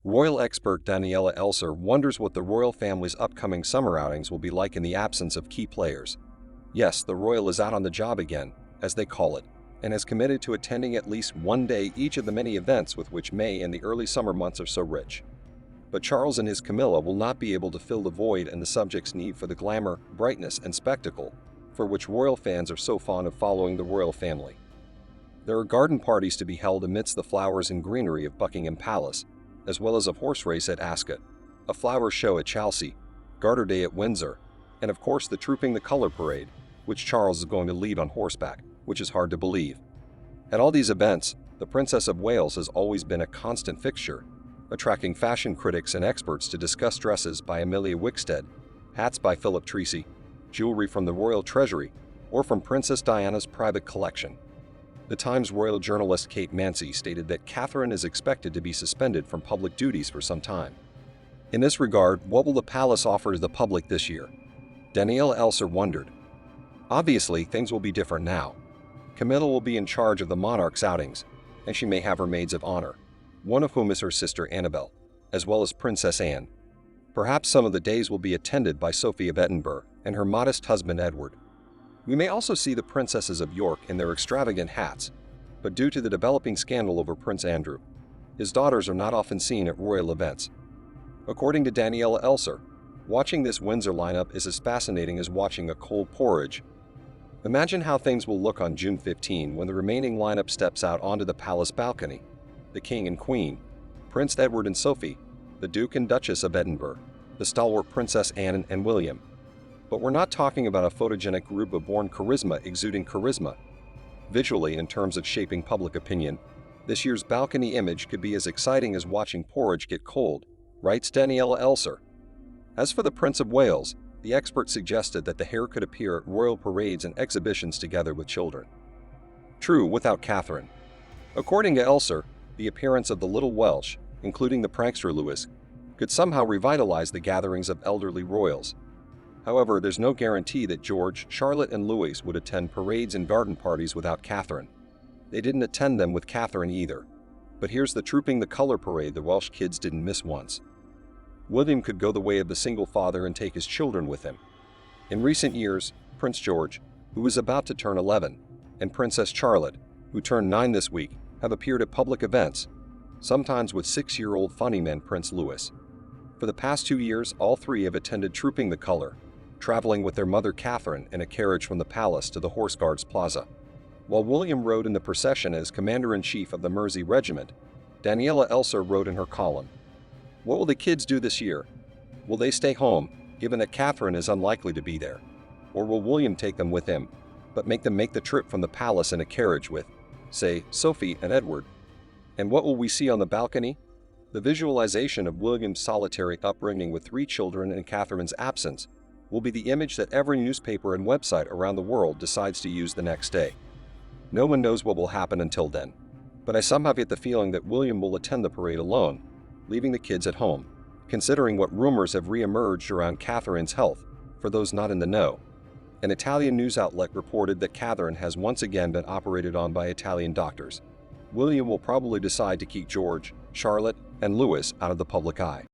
Royal expert Daniela Elser wonders what the royal family's upcoming summer outings will be like in the absence of key players. Yes, the royal is out on the job again, as they call it, and has committed to attending at least one day each of the many events with which May and the early summer months are so rich. But Charles and his Camilla will not be able to fill the void and the subject's need for the glamour, brightness, and spectacle for which royal fans are so fond of following the royal family. There are garden parties to be held amidst the flowers and greenery of Buckingham Palace, as well as a horse race at Ascot, a flower show at Chelsea, Garter Day at Windsor, and of course the Trooping the Colour Parade, which Charles is going to lead on horseback, which is hard to believe. At all these events, the Princess of Wales has always been a constant fixture, attracting fashion critics and experts to discuss dresses by Amelia Wickstead, hats by Philip Treacy, jewelry from the royal treasury, or from Princess Diana's private collection. The Times royal journalist Kate Mansi stated that Catherine is expected to be suspended from public duties for some time. In this regard, what will the palace offer to the public this year? Daniela Elser wondered. Obviously, things will be different now. Camilla will be in charge of the monarch's outings, and she may have her maids of honor, one of whom is her sister Annabel, as well as Princess Anne. Perhaps some of the days will be attended by Sophie of Edinburgh and her modest husband Edward. We may also see the princesses of York in their extravagant hats, but due to the developing scandal over Prince Andrew, his daughters are not often seen at royal events. According to Daniela Elser, watching this Windsor lineup is as fascinating as watching a cold porridge. Imagine how things will look on June 15 when the remaining lineup steps out onto the palace balcony. The King and Queen, Prince Edward and Sophie, the Duke and Duchess of Edinburgh, the stalwart Princess Anne and William. But we're not talking about a photogenic group of born charisma exuding charisma. Visually, in terms of shaping public opinion, this year's balcony image could be as exciting as watching porridge get cold, writes Daniela Elser. As for the Prince of Wales, the expert suggested that the heir could appear at royal parades and exhibitions together with children. True, without Catherine. According to Elser, the appearance of the little Welsh, including the prankster Louis, could somehow revitalize the gatherings of elderly royals. However, there's no guarantee that George, Charlotte, and Louis would attend parades and garden parties without Catherine. They didn't attend them with Catherine either. But here's the Trooping the Colour Parade the Welsh kids didn't miss once. William could go the way of the single father and take his children with him. In recent years, Prince George, who is about to turn 11, and Princess Charlotte, who turned 9 this week, have appeared at public events, sometimes with 6-year-old funny man Prince Louis. For the past 2 years, all three have attended Trooping the Colour, traveling with their mother Catherine in a carriage from the palace to the Horse Guards Plaza. While William rode in the procession as Commander-in-Chief of the Mersey Regiment, Daniela Elser wrote in her column, "What will the kids do this year? Will they stay home, given that Catherine is unlikely to be there? Or will William take them with him, but make them make the trip from the palace in a carriage with, say, Sophie and Edward? And what will we see on the balcony? The visualization of William's solitary upbringing with 3 children in Catherine's absence will be the image that every newspaper and website around the world decides to use the next day. No one knows what will happen until then, but I somehow get the feeling that William will attend the parade alone, leaving the kids at home, considering what rumors have re-emerged around Catherine's health. For those not in the know, an Italian news outlet reported that Catherine has once again been operated on by Italian doctors. William will probably decide to keep George, Charlotte, and Louis out of the public eye.